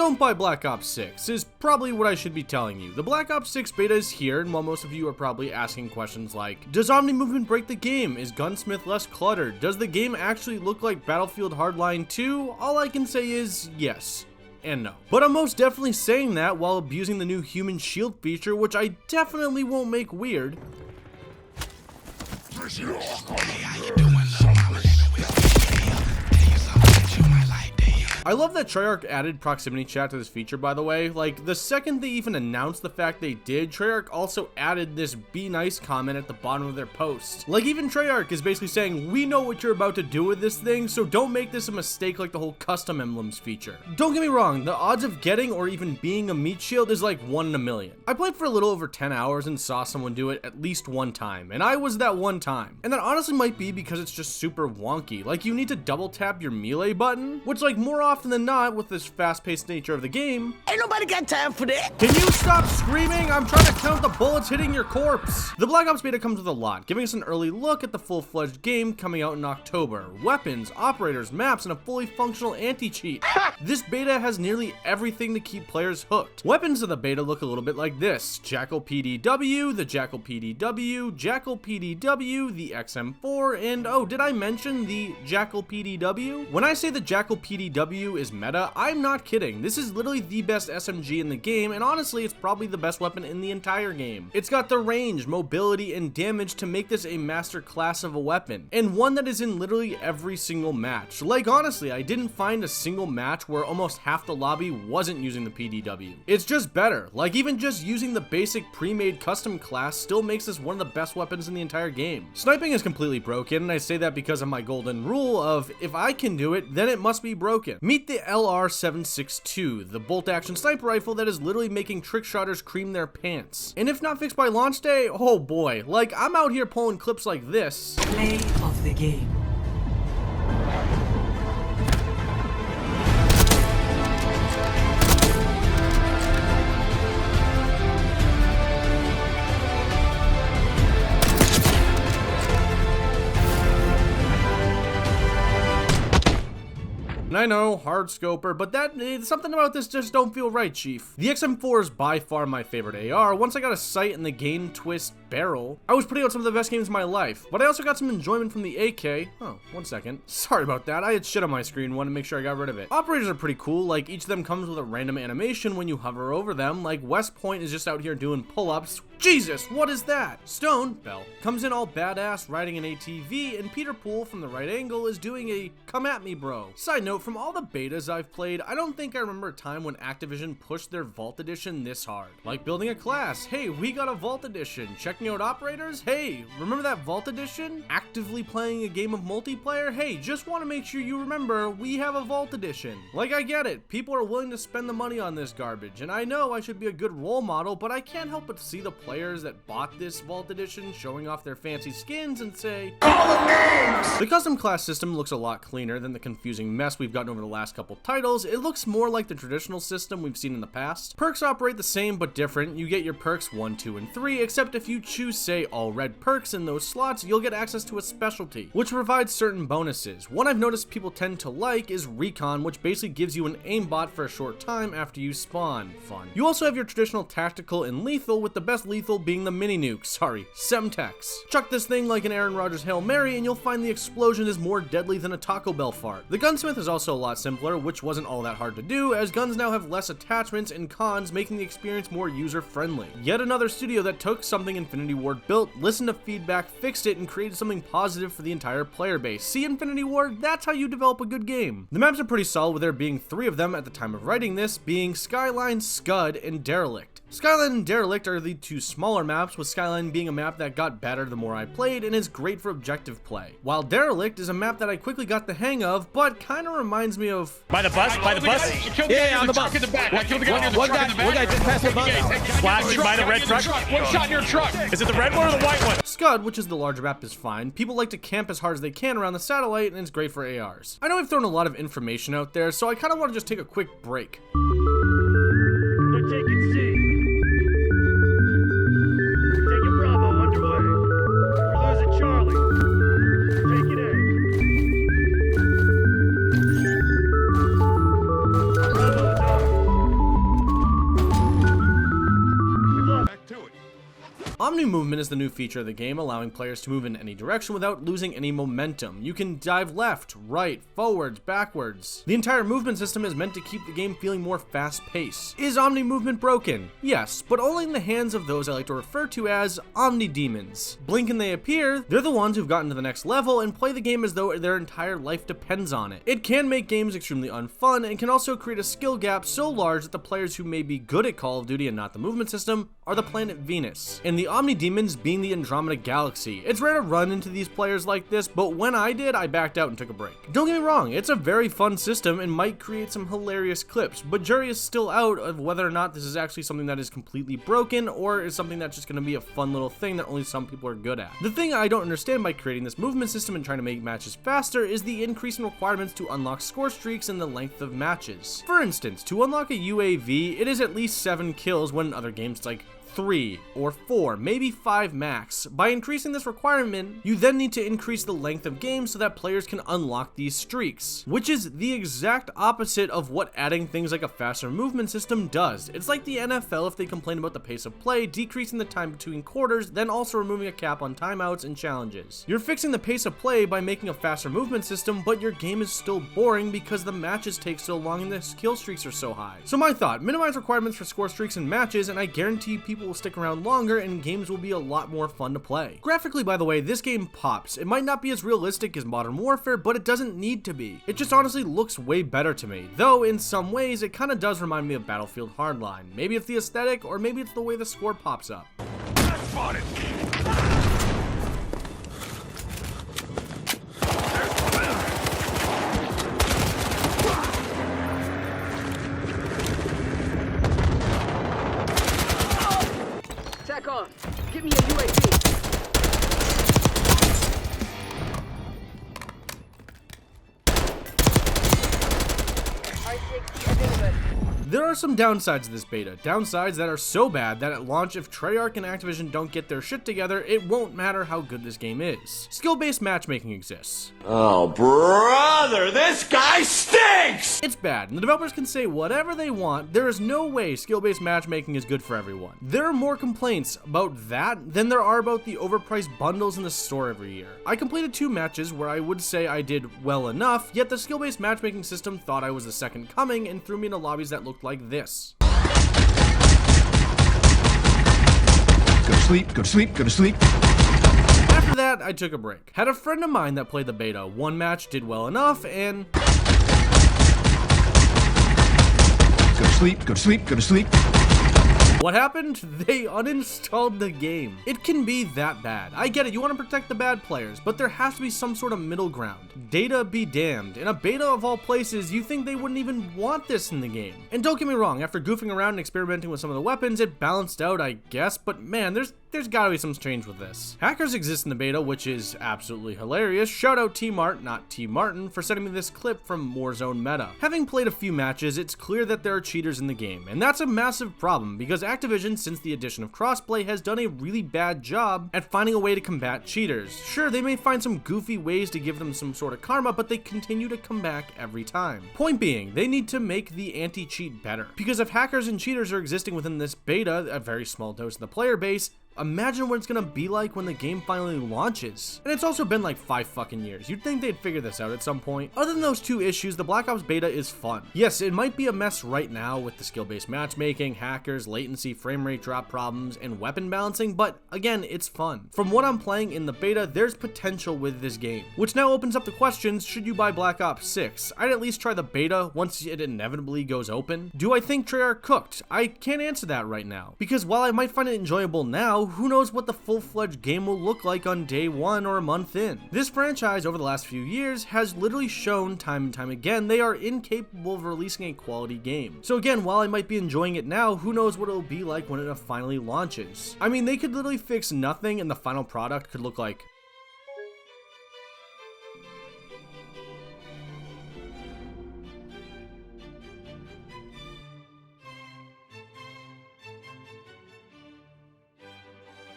Don't buy Black Ops 6 is probably what I should be telling you. The Black Ops 6 beta is here, and while most of you are probably asking questions like, does Omni-Movement break the game? Is Gunsmith less cluttered? Does the game actually look like Battlefield Hardline 2? All I can say is yes and no. But I'm most definitely saying that while abusing the new human shield feature, which I definitely won't make weird. I love that Treyarch added proximity chat to this feature, by the way. Like, the second they even announced the fact they did, Treyarch also added this be nice comment at the bottom of their post. Like, even Treyarch is basically saying, we know what you're about to do with this thing, so don't make this a mistake like the whole custom emblems feature. Don't get me wrong, the odds of getting or even being a meat shield is like 1 in a million. I played for a little over 10 hours and saw someone do it at least one time, and I was that one time. And that honestly might be because it's just super wonky. Like, you need to double tap your melee button, which, like, more often than not, with this fast-paced nature of the game, ain't nobody got time for that. Can you stop screaming? I'm trying to count the bullets hitting your corpse. The Black Ops beta comes with a lot, giving us an early look at the full-fledged game coming out in October. Weapons, operators, maps, and a fully functional anti-cheat. This beta has nearly everything to keep players hooked. Weapons of the beta look a little bit like this: Jackal PDW, the Jackal PDW, Jackal PDW, the XM4, and oh, did I mention the Jackal PDW? When I say the Jackal PDW is meta, I'm not kidding. This is literally the best SMG in the game, and honestly, it's probably the best weapon in the entire game. It's got the range, mobility, and damage to make this a master class of a weapon, and one that is in literally every single match. Like, honestly, I didn't find a single match where almost half the lobby wasn't using the PDW. It's just better. Like, even just using the basic pre-made custom class still makes this one of the best weapons in the entire game. Sniping is completely broken, and I say that because of my golden rule of, if I can do it, then it must be broken. Meet the LR762, the bolt-action sniper rifle that is literally making trick shotters cream their pants. And if not fixed by launch day, oh boy, like, I'm out here pulling clips like this. Play of the game. I know, hard scoper, but something about this just don't feel right, Chief. The XM4 is by far my favorite AR. Once I got a sight in the game twist barrel, I was putting out some of the best games of my life, but I also got some enjoyment from the AK. Oh, 1 second. Sorry about that. I had shit on my screen, wanted to make sure I got rid of it. Operators are pretty cool. Like, each of them comes with a random animation when you hover over them. Like, West Point is just out here doing pull-ups. Jesus, what is that? Stone, Bell, comes in all badass riding an ATV, and Peter Poole from the right angle is doing a come at me bro. Side note, from all the betas I've played, I don't think I remember a time when Activision pushed their Vault Edition this hard. Like building a class, hey, we got a Vault Edition. Checking out operators, hey, remember that Vault Edition? Actively playing a game of multiplayer, hey, just want to make sure you remember we have a Vault Edition. Like, I get it, people are willing to spend the money on this garbage, and I know I should be a good role model, but I can't help but see the players that bought this Vault Edition showing off their fancy skins and say, call the names! The custom class system looks a lot cleaner than the confusing mess we've gotten over the last couple titles. It looks more like the traditional system we've seen in the past. Perks operate the same but different. You get your perks 1, 2, and 3, except if you choose, say, all red perks in those slots, you'll get access to a specialty, which provides certain bonuses. One I've noticed people tend to like is Recon, which basically gives you an aimbot for a short time after you spawn. Fun. You also have your traditional tactical and lethal, with the best lethal being the mini nuke, Semtex. Chuck this thing like an Aaron Rodgers Hail Mary and you'll find the explosion is more deadly than a Taco Bell fart. The gunsmith is also a lot simpler, which wasn't all that hard to do, as guns now have less attachments and cons, making the experience more user-friendly. Yet another studio that took something Infinity Ward built, listened to feedback, fixed it, and created something positive for the entire player base. See, Infinity Ward? That's how you develop a good game. The maps are pretty solid, with there being 3 of them at the time of writing this, being Skyline, Scud, and Derelict. Skyline and Derelict are the 2 smaller maps, with Skyline being a map that got better the more I played and is great for objective play, while Derelict is a map that I quickly got the hang of, but kind of reminds me of... By the bus? Yeah, on the bus. One guy just passed the bus. Flashing by the red truck. One shot in your truck. Is it the red one or the white one? Scud, which is the larger map, is fine. People like to camp as hard as they can around the satellite, and it's great for ARs. I know I've thrown a lot of information out there, so I kind of want to just take a quick break. They're taking C. Taking Bravo underway. We're losing Charlie. Taking A. Bravo down. Omni-Movement is the new feature of the game, allowing players to move in any direction without losing any momentum. You can dive left, right, forwards, backwards. The entire movement system is meant to keep the game feeling more fast-paced. Is Omni-Movement broken? Yes, but only in the hands of those I like to refer to as Omni-Demons. Blink and they appear, they're the ones who've gotten to the next level and play the game as though their entire life depends on it. It can make games extremely unfun and can also create a skill gap so large that the players who may be good at Call of Duty and not the movement system are the planet Venus, and the Omni-Demons being the Andromeda Galaxy. It's rare to run into these players like this, but when I did, I backed out and took a break. Don't get me wrong, it's a very fun system and might create some hilarious clips, but jury is still out of whether or not this is actually something that is completely broken or is something that's just going to be a fun little thing that only some people are good at. The thing I don't understand by creating this movement system and trying to make matches faster is the increase in requirements to unlock score streaks and the length of matches. For instance, to unlock a UAV, it is at least 7 kills when in other games it's like 3 or 4, maybe 5 max. By increasing this requirement, you then need to increase the length of games so that players can unlock these streaks, which is the exact opposite of what adding things like a faster movement system does. It's like the NFL if they complain about the pace of play, decreasing the time between quarters, then also removing a cap on timeouts and challenges. You're fixing the pace of play by making a faster movement system, but your game is still boring because the matches take so long and the kill streaks are so high. So my thought, minimize requirements for score streaks and matches, and I guarantee people will stick around longer and games will be a lot more fun to play. Graphically, by the way, this game pops. It might not be as realistic as Modern Warfare, but it doesn't need to be. It just honestly looks way better to me, though in some ways it kind of does remind me of Battlefield Hardline. Maybe it's the aesthetic, or maybe it's the way the score pops up. Spotted. Tack on. Give me a UAV. There are some downsides to this beta, downsides that are so bad that at launch, if Treyarch and Activision don't get their shit together, it won't matter how good this game is. Skill-based matchmaking exists. Oh, brother, this guy stinks! It's bad, and the developers can say whatever they want. There is no way skill-based matchmaking is good for everyone. There are more complaints about that than there are about the overpriced bundles in the store every year. I completed 2 matches where I would say I did well enough, yet the skill-based matchmaking system thought I was the second coming and threw me into lobbies that looked like this. Go to sleep, go to sleep, go to sleep. After that, I took a break. Had a friend of mine that played the beta. One match did well enough, and Go to sleep, go to sleep, go to sleep. what happened? They uninstalled the game. It can be that bad. I get it, you want to protect the bad players, but there has to be some sort of middle ground. Data be damned. In a beta of all places, you think they wouldn't even want this in the game. And don't get me wrong, after goofing around and experimenting with some of the weapons, it balanced out, I guess, but man, there's gotta be some change with this. Hackers exist in the beta, which is absolutely hilarious. Shout out T-Mart, not T. Martin, for sending me this clip from Warzone Meta. Having played a few matches, it's clear that there are cheaters in the game, and that's a massive problem because Activision, since the addition of crossplay, has done a really bad job at finding a way to combat cheaters. Sure, they may find some goofy ways to give them some sort of karma, but they continue to come back every time. Point being, they need to make the anti-cheat better, because if hackers and cheaters are existing within this beta, a very small dose of the player base, imagine what it's gonna be like when the game finally launches. And it's also been like 5 fucking years. You'd think they'd figure this out at some point. Other than those 2 issues, the Black Ops beta is fun. Yes, it might be a mess right now with the skill-based matchmaking, hackers, latency, frame rate drop problems, and weapon balancing, but again, it's fun. From what I'm playing in the beta, there's potential with this game. Which now opens up the questions, should you buy Black Ops 6? I'd at least try the beta once it inevitably goes open. Do I think Treyarch cooked? I can't answer that right now. Because while I might find it enjoyable now, who knows what the full-fledged game will look like on day 1 or a month in. This franchise over the last few years has literally shown time and time again they are incapable of releasing a quality game. So again, while I might be enjoying it now, who knows what it'll be like when it finally launches. I mean, they could literally fix nothing and the final product could look like